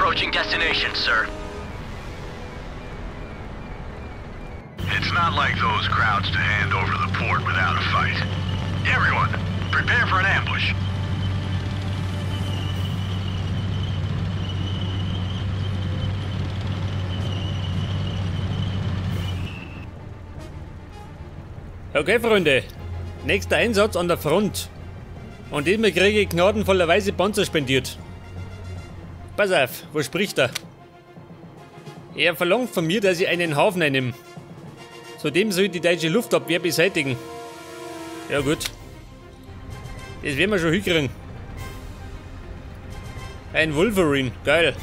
approaching destination, sir. It's not like those crowds to hand over the port without a fight. Everyone, prepare for an ambush. Okay, Freunde. Nächster Einsatz an der Front. Und diesmal kriege ich gnadenvollerweise Panzer spendiert. Pass auf, wo spricht er? Er verlangt von mir, dass ich einen Hafen einnehme. Zudem soll ich die deutsche Luftabwehr beseitigen. Ja gut. Das werden wir schon hinkriegen. Ein Wolverine, geil.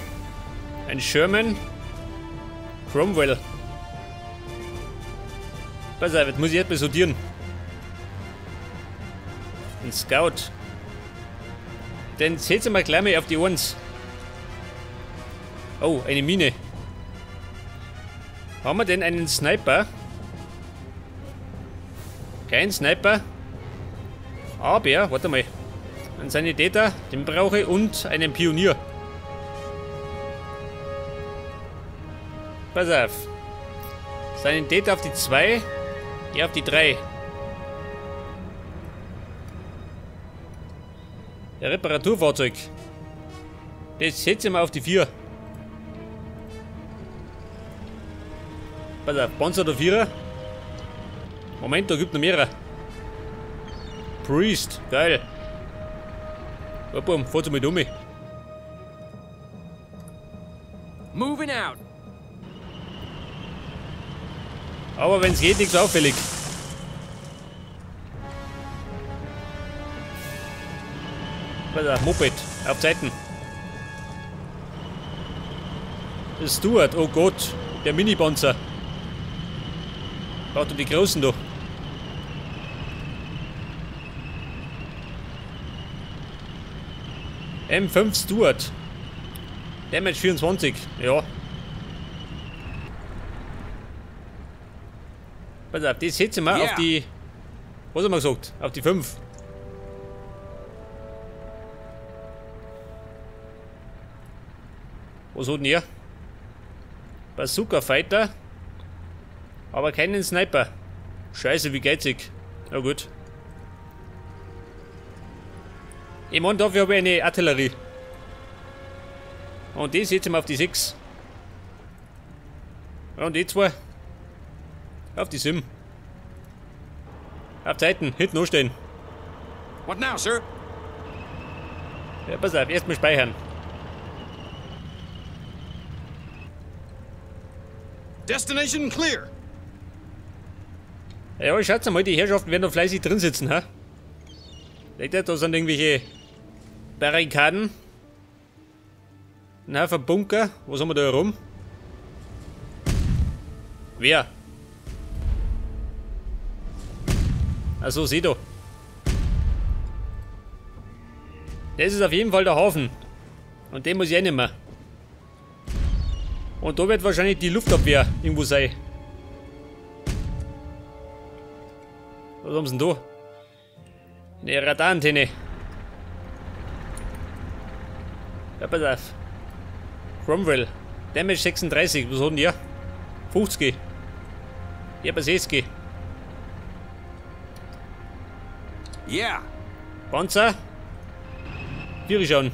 Ein Sherman. Cromwell. Pass auf, jetzt muss ich erstmal sortieren. Ein Scout. Den setzen wir gleich mal auf die 1. Oh, eine Mine. Haben wir denn einen Sniper? Kein Sniper. Aber, warte mal. Einen Sanitäter, den brauche ich, und einen Pionier. Pass auf. Sanitäter auf die 2. Ja, auf die 3. Der Reparaturfahrzeug. Das setzen wir auf die 4. Pass auf, Panzer der 4er. Moment, da gibt noch mehrere. Priest, geil. Bum, fahrt mal um. Moving out. Aber wenn es geht, nichts auffällig. Pass auf, Moped, auf Zeiten. Das Stuart, oh Gott, der Mini-Panzer. Braucht er die großen da. M5 Stuart. Damage 24, ja. Pass auf, das setzen wir auf die... Was haben wir gesagt? Auf die 5. Was hat denn er? Bazooka Fighter. Aber keinen Sniper. Scheiße, wie geizig. Na gut. Ich meine, dafür habe ich eine Artillerie. Und die setzen wir auf die 6. Und die 2. Auf die 7. Auf Zeiten, hinten anstehen. What now, sir? Ja, pass auf, erstmal speichern. Destination clear. Ja, schaut mal, die Herrschaften werden noch fleißig drin sitzen, ha? Seht ihr, da sind irgendwelche Barrikaden. Ein Haufen Bunker. Was haben wir da herum? Wer? Achso, sieh da. Das ist auf jeden Fall der Hafen. Und den muss ich auch nicht mehr. Und da wird wahrscheinlich die Luftabwehr irgendwo sein. Was haben sie denn da? Eine Radarantenne. Ja, pass auf. Cromwell. Damage 36. Was hat denn der? 50. Ja, aber 60. Yeah. Panzer. 4 schon.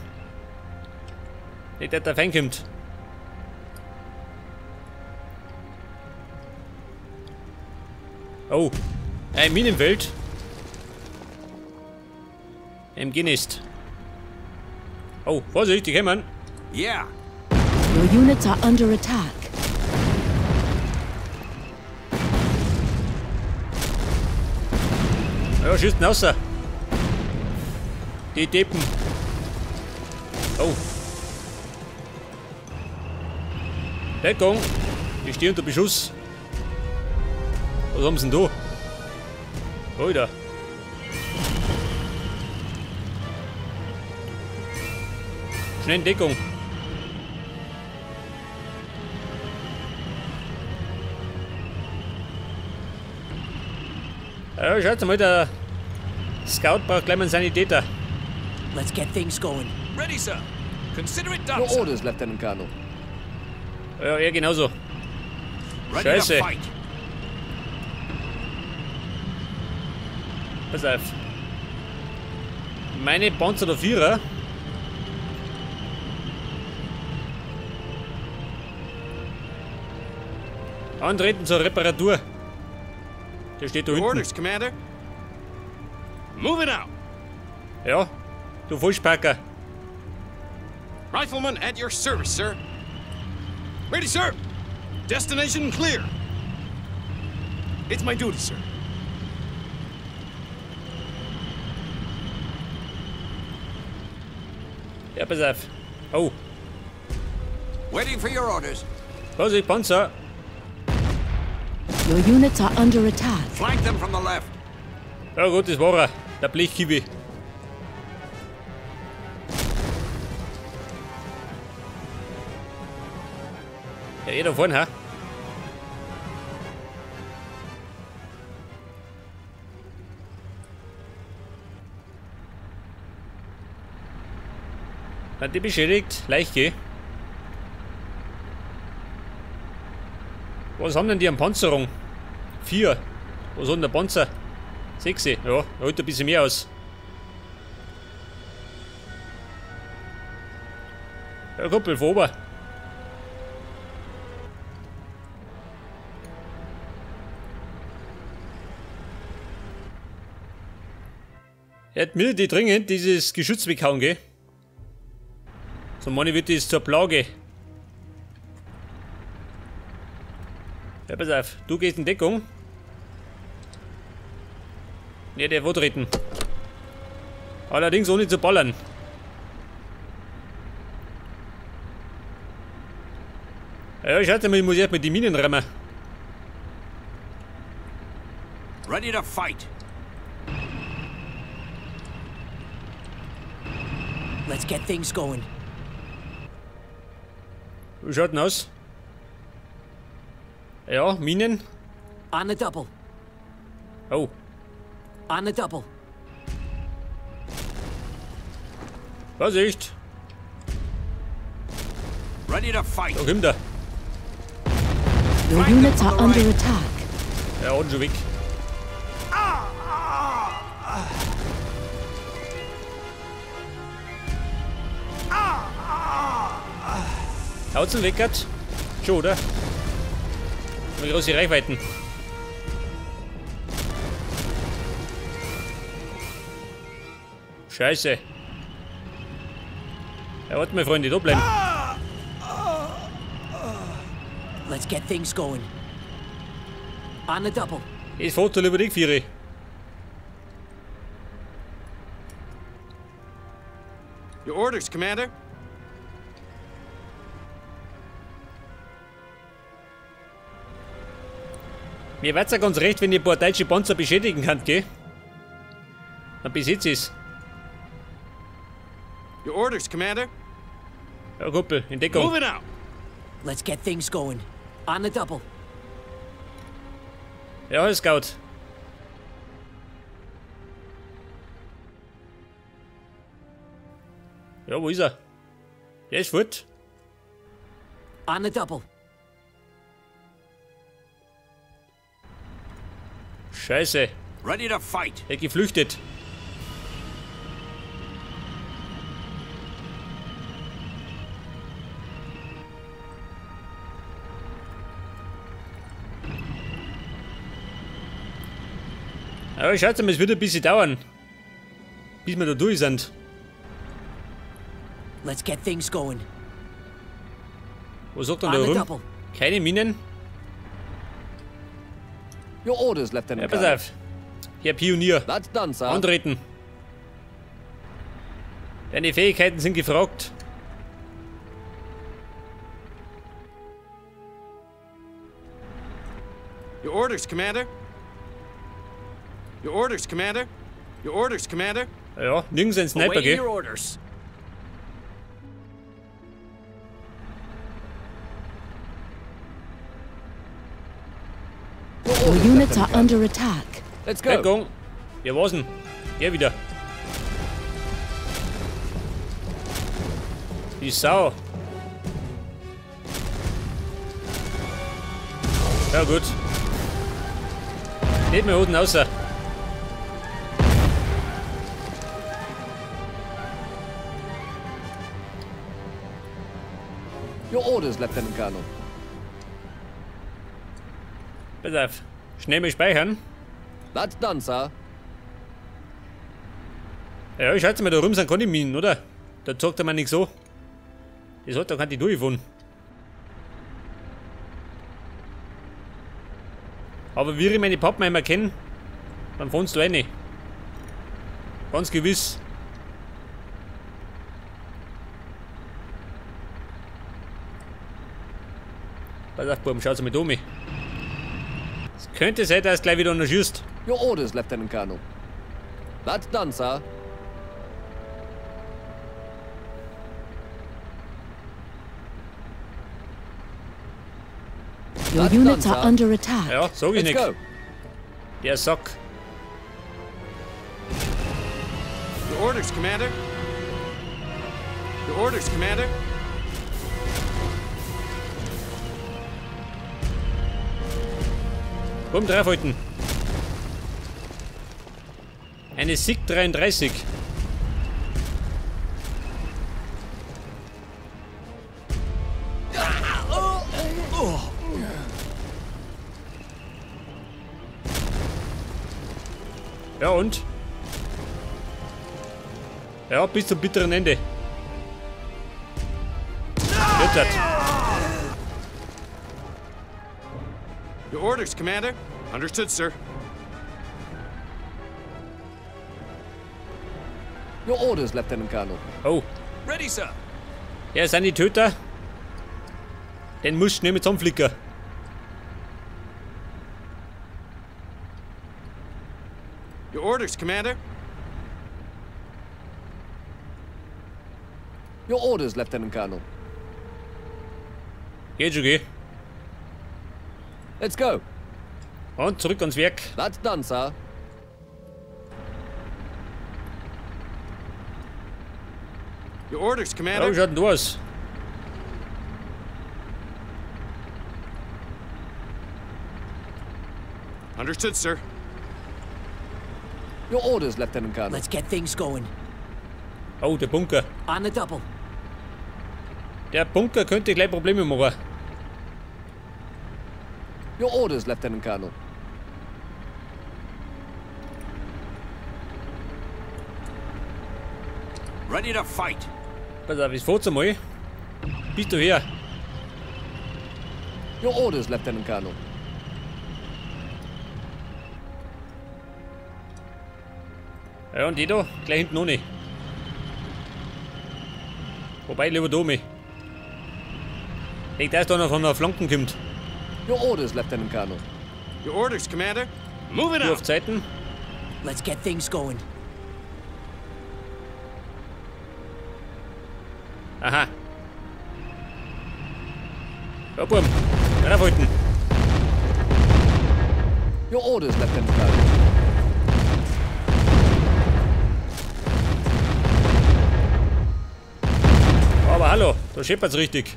Nicht, dass der Feind kommt. Oh. Ein Minenfeld. MG nicht. Oh, Vorsicht, die kommen. Yeah. Your units are under attack. Ja, schießt außer. Die Deppen. Oh. Deckung. Ich stehe unter Beschuss. Was haben sie denn da? Alter. Schnell in Deckung. Ja, schaut mal, der Scout braucht gleich mal einen Sanitäter. Let's get things going. Ready, sir. Consider it done, Your sir. orders, Lieutenant Colonel. Ja, er genauso. Ready Scheiße. to fight. Pass auf. Meine Panzer der Vierer. Antreten zur Reparatur. Der steht da Your hinten. orders, Commander. Moving out. Ja, du Falschparker. Rifleman at your service, sir. Ready, sir. Destination clear. It's my duty, sir. Ja, pass auf. Oh, Waiting for your orders. Vorsicht, Panzer. Your units are under attack. Flank them from the left. Ja gut, das war er. Der Blechkiwi. Ja, da vorne, ha? Hat die beschädigt? Leiche. Was haben denn die an Panzerung? 4. Was hat denn der Panzer? 6. Ja, holt ein bisschen mehr aus. Ja, Kuppel, von oben. Er hat mir die dringend dieses Geschütz weghauen, gell? So, Manni wird das zur Plage. Ja, pass auf, du gehst in Deckung. Ja, der wird retten. Allerdings ohne zu ballern. Ja, schaut mal, ich muss erst mit den Minen rammen. Ready to fight. Let's get things going. Wie schaut denn aus? Ja, Minen. On the double. Oh, On the double. Vorsicht. Ready to fight. Da kommt er. Your units are under attack. Ja, und schon weg. Haut's ihn weg, hat? Schon, oder? Wie große Reichweiten. Scheiße. Ja, warte mal, Freunde, da bleiben. Let's get things going. On the double. Jetzt fährt er über die Viere. Your orders, Commander. Mir wär's ja ganz recht, wenn ihr ein paar deutsche Panzer beschädigen könnt, gell? Dann besitzt es. Your orders, Commander. Ja, Kuppel, in Deckung. Moving out. Let's get things going. On the double. Ja, Scout. Ja, wo ist er? Der ist fort. On the double. Scheiße, Ready to fight. er geflüchtet. Aber schaut mal, es wird ein bisschen dauern, bis wir da durch sind. Let's get things going. Was sagt er On da the rum? double. Keine Minen? Your orders, Ja, Lieutenant pass Colonel. auf. Herr Pionier, That's done, sir. antreten. Deine Fähigkeiten sind gefragt. Your orders, Commander. Your orders, Commander. Your orders, Commander. Ja, nirgends ein Sniper, Awaiting your gell? orders. Your units are under attack. Let's go. Deckung. Ja, was denn? Geh wieder. Die Sau. Ja gut. Nicht mehr unten außer. Your orders, Lieutenant Colonel. Pass auf. Schnell mal speichern. That's done, sir. Ja, ich schätze mal, da rum sind keine Minen, oder? Da sagt er mir nichts so. Das hat doch keine durchgefunden. Aber wie ich meine Pappenheimer kenne, dann fandst du eine. Ganz gewiss. Pass auf, Buben, schau's mal da um. Es könnte sein, dass es gleich wieder noch schießt. Your orders, Lieutenant Colonel. That's done, sir. Your That's units done, are sir. under attack. Ja, sag ich Let's nicht. go. Der Sack. Your orders, Commander. Your orders, Commander. Buben, draufhalten. Eine SIG 33. Ja und? Ja, bis zum bitteren Ende. Jetzt hat. Your orders, Commander. Understood, sir. Your orders, Lieutenant Colonel. Oh, Ready, sir. ja, sind die Töter? Den musst du schnell mit zusammenflicken. Your orders, Commander. Your orders, Lieutenant Colonel. Geht schon, geh. Let's go. Und zurück ans Werk. That's done, sir. Your orders, Ja, Commander. wie schaut denn du aus? Understood, sir. Your orders, Lieutenant Colonel. Let's get things going. Oh, der Bunker. On the double. Der Bunker könnte gleich Probleme machen. Your orders, Lieutenant Colonel. Ready to fight. Pass auf, ich fahr's einmal. Bist du her? Your orders, Lieutenant Colonel. Ja, und die da? Gleich hinten ohne. Wobei, lieber da mich. Ich denke, dass da noch von der Flanken kommt. Your orders, Lieutenant Colonel. Your orders, Commander. Move it Du out. auf Zeiten. Let's get things going. Aha. Ja, Buben. Draufhalten. Your orders, Lieutenant Colonel. Aber hallo, da scheppert's richtig.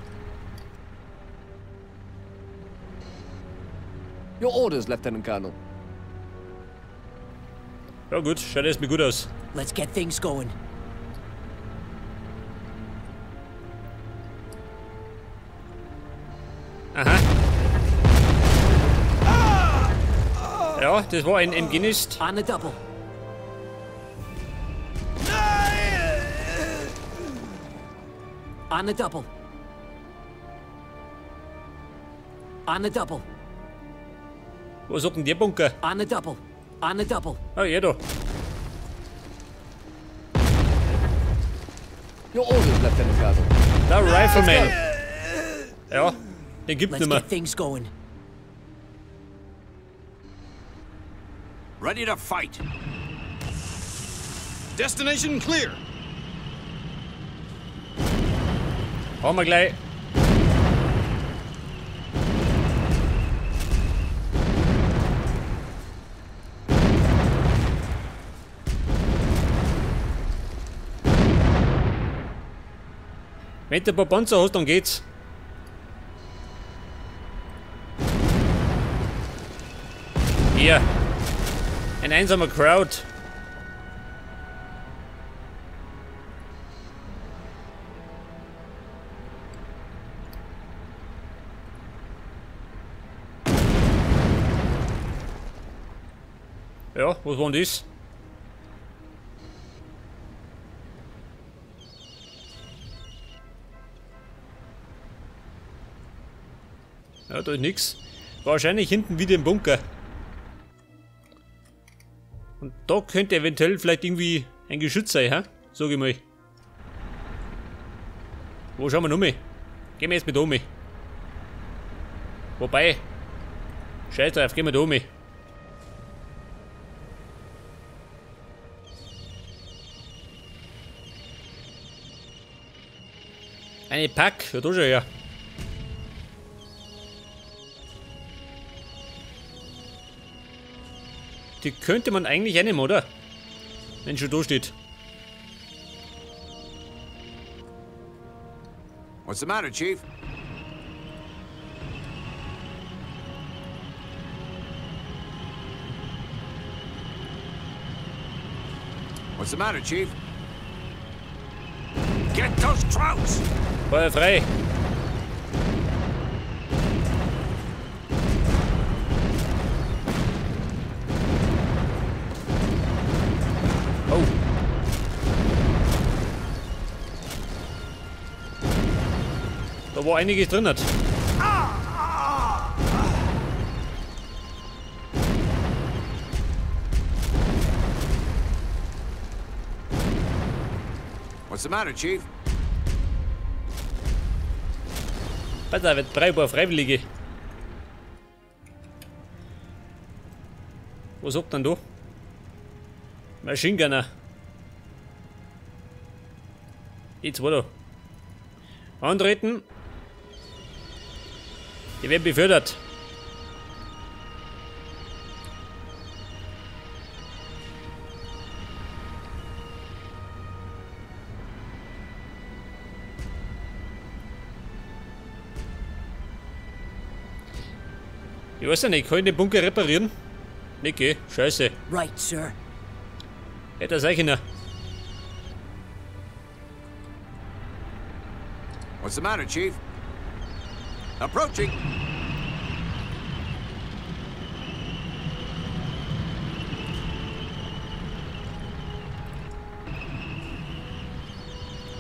Your orders, Lieutenant Colonel. Ja gut, schaut erstmal gut aus. Let's get things going. Aha. Ja, das war ein MG-Nist. On the double. On the double. On the double. Wo sagt denn der Bunker? On the double. On the double. Ah, ja da. Your orders, Lieutenant Colonel. Der Rifleman. Ja, den gibt's Let's nicht mehr. get things going. Ready to fight. Destination clear. Haben wir gleich. Wenn du ein paar Panzer hast, dann geht's. Hier. Ein einsamer Crowd. Ja, was war denn das? Ja, da ist nix. Wahrscheinlich hinten wieder im Bunker. Und da könnte eventuell vielleicht irgendwie ein Geschütz sein, ha? Sag ich mal. Wo schauen wir noch mal? Gehen wir jetzt mit um. Wobei. Scheiß drauf, gehen wir da um. Eine Pack, ja da schon, ja. Die könnte man eigentlich einnehmen, oder? Wenn schon da steht. What's the matter, Chief? What's the matter, Chief? Get those Krauts! Feuer frei! Oh! Da war einiges drin. What's the matter, Chief? Da wird brauchbar Freiwillige. Was sagt denn da? Machine Gunner. Jetzt war da. Antreten. Die werden befördert. Ich weiß ja nicht, kann ich den Bunker reparieren? Nicht, geh, scheiße. Right, sir. Ja, da sag ich noch. What's the matter, Chief? Approaching!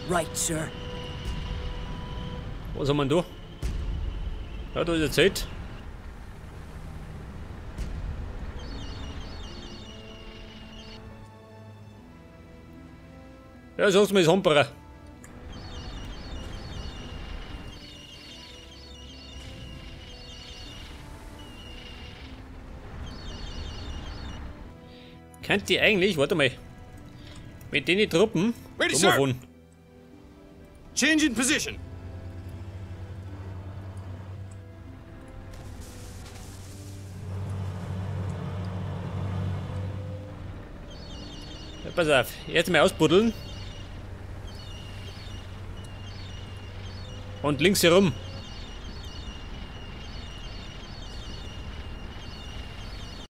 Right, sir. Was haben wir denn da? Ja, da ist eine Zeit. Ja, sag's mir, das Hamperer. Könnt ihr eigentlich, warte mal, mit den Truppen Ready, sir. rumfahren? Change in position. Ja, pass auf, jetzt mal ausbuddeln. Und links herum.